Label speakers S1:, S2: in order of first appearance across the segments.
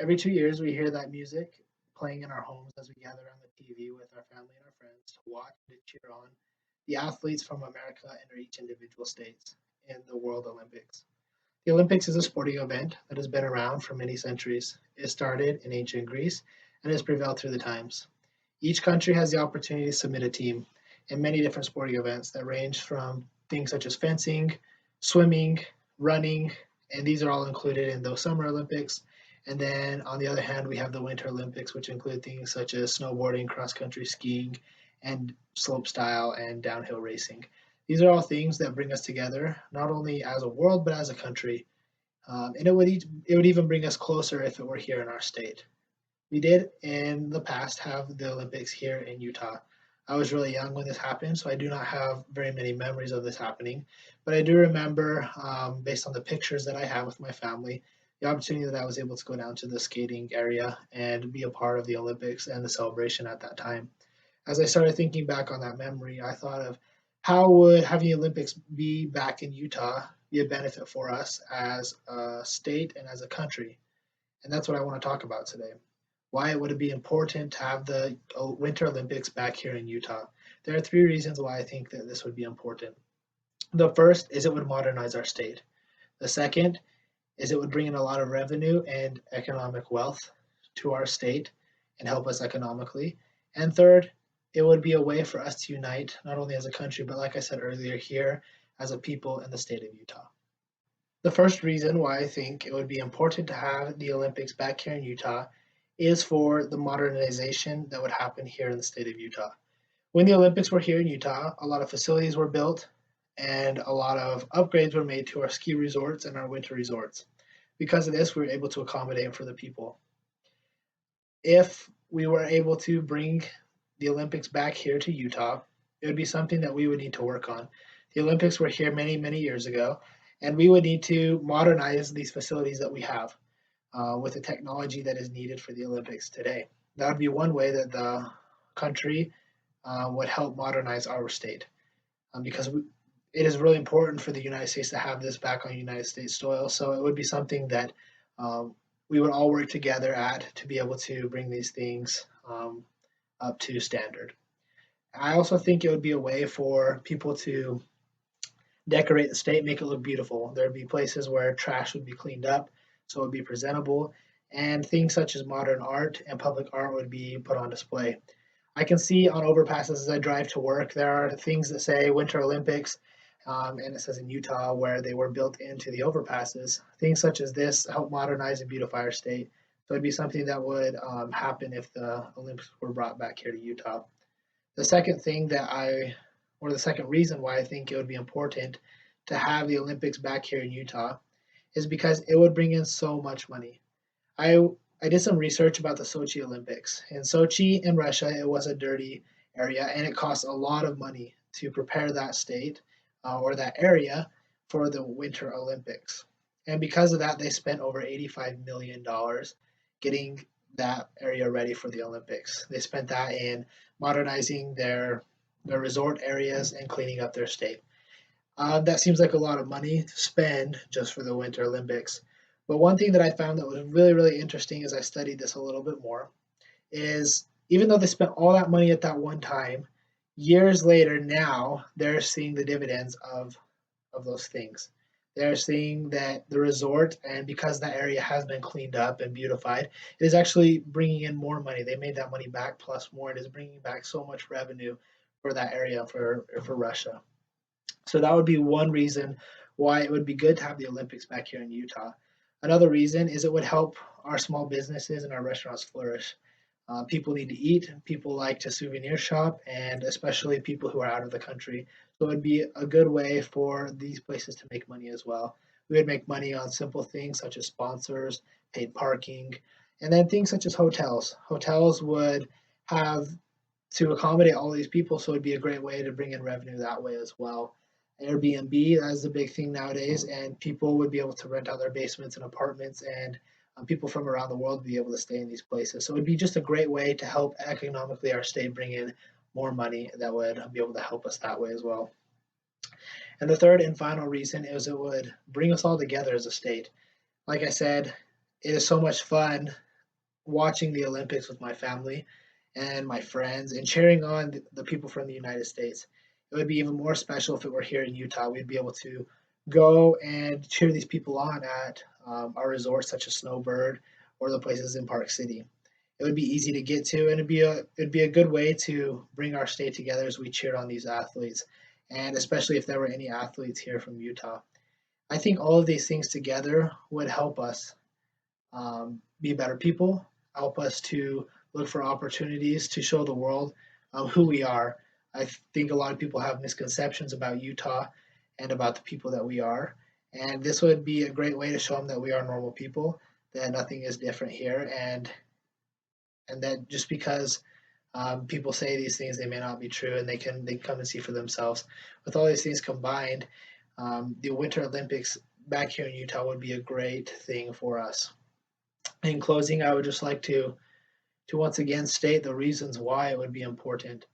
S1: Every 2 years, we hear that music playing in our homes as we gather on the TV with our family and our friends to watch and to cheer on the athletes from America and each individual states in the World Olympics. The Olympics is a sporting event that has been around for many centuries. It started in ancient Greece and has prevailed through the times. Each country has the opportunity to submit a team in many different sporting events that range from things such as fencing, swimming, running, and these are all included in those Summer Olympics. And then on the other hand, we have the Winter Olympics, which include things such as snowboarding, cross country skiing, and slope style and downhill racing. These are all things that bring us together, not only as a world, but as a country. And it would even bring us closer if it were here in our state. We did in the past have the Olympics here in Utah. I was really young when this happened, so I do not have very many memories of this happening. But I do remember, based on the pictures that I have with my family, the opportunity that I was able to go down to the skating area and be a part of the Olympics and the celebration at that time. As I started thinking back on that memory, I thought of how would having the Olympics be back in Utah be a benefit for us as a state and as a country? And that's what I want to talk about today. Why would it be important to have the Winter Olympics back here in Utah? There are three reasons why I think that this would be important. The first is it would modernize our state. The second is it would bring in a lot of revenue and economic wealth to our state and help us economically. And third, it would be a way for us to unite, not only as a country, but like I said earlier, here as a people in the state of Utah. The first reason why I think it would be important to have the Olympics back here in Utah is for the modernization that would happen here in the state of Utah. When the Olympics were here in Utah, a lot of facilities were built and a lot of upgrades were made to our ski resorts and our winter resorts. Because of this, we were able to accommodate for the people. If we were able to bring the Olympics back here to Utah, it would be something that we would need to work on. The Olympics were here many, many years ago, and we would need to modernize these facilities that we have with the technology that is needed for the Olympics today. That would be one way that the country would help modernize our state because it is really important for the United States to have this back on United States soil. So it would be something that we would all work together at to be able to bring these things up to standard. I also think it would be a way for people to decorate the state, make it look beautiful. There'd be places where trash would be cleaned up so it would be presentable, and things such as modern art and public art would be put on display. I can see on overpasses as I drive to work, there are things that say Winter Olympics, and it says in Utah where they were built into the overpasses. Things such as this help modernize and beautify our state. So it'd be something that would happen if the Olympics were brought back here to Utah. The second thing that or the second reason why I think it would be important to have the Olympics back here in Utah is because it would bring in so much money. I I did some research about the Sochi Olympics. In Sochi in Russia, it was a dirty area, and it costs a lot of money to prepare that state or that area for the Winter Olympics. And because of that, they spent over $85 million getting that area ready for the Olympics. They spent that in modernizing their resort areas and cleaning up their state. That seems like a lot of money to spend just for the Winter Olympics. But one thing that I found that was really, really interesting as I studied this a little bit more is even though they spent all that money at that one time, years later now they're seeing the dividends of those things. They're seeing that the resort, and because that area has been cleaned up and beautified, it is actually bringing in more money. They made that money back plus more. It is bringing back so much revenue for that area for Russia. So that would be one reason why it would be good to have the Olympics back here in Utah. Another reason is it would help our small businesses and our restaurants flourish. People need to eat, people like to souvenir shop, and especially people who are out of the country. So it would be a good way for these places to make money as well. We would make money on simple things such as sponsors, paid parking, and then things such as hotels. Hotels would have to accommodate all these people, so it'd be a great way to bring in revenue that way as well. Airbnb, that's the big thing nowadays, and people would be able to rent out their basements and apartments, and people from around the world would be able to stay in these places. So it'd be just a great way to help economically our state bring in more money that would be able to help us that way as well. And the third and final reason is it would bring us all together as a state. Like I said, it is so much fun watching the Olympics with my family and my friends and cheering on the people from the United States. It would be even more special if it were here in Utah. We'd be able to go and cheer these people on at our resorts, such as Snowbird or the places in Park City. It would be easy to get to, and it'd be a good way to bring our state together as we cheered on these athletes, and especially if there were any athletes here from Utah. I think all of these things together would help us be better people, help us to look for opportunities to show the world who we are. I think a lot of people have misconceptions about Utah and about the people that we are. And this would be a great way to show them that we are normal people, that nothing is different here, and that just because people say these things, they may not be true, and they come and see for themselves. With all these things combined, the Winter Olympics back here in Utah would be a great thing for us. In closing, I would just like to once again state the reasons why it would be important.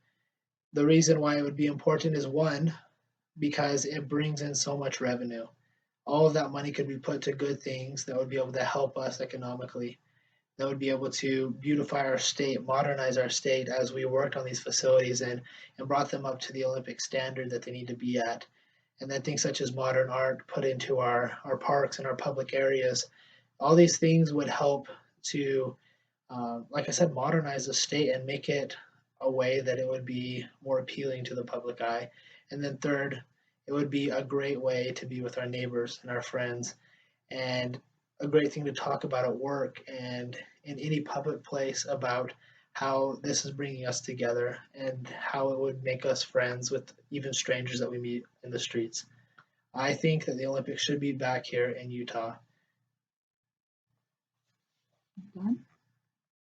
S1: The reason why it would be important is one, because it brings in so much revenue. All of that money could be put to good things that would be able to help us economically, that would be able to beautify our state, modernize our state as we worked on these facilities and brought them up to the Olympic standard that they need to be at. And then things such as modern art put into our parks and our public areas. All these things would help to like I said, modernize the state and make it a way that it would be more appealing to the public eye. And then third, it would be a great way to be with our neighbors and our friends, and a great thing to talk about at work and in any public place about how this is bringing us together and how it would make us friends with even strangers that we meet in the streets. I think that the Olympics should be back here in Utah.
S2: Done?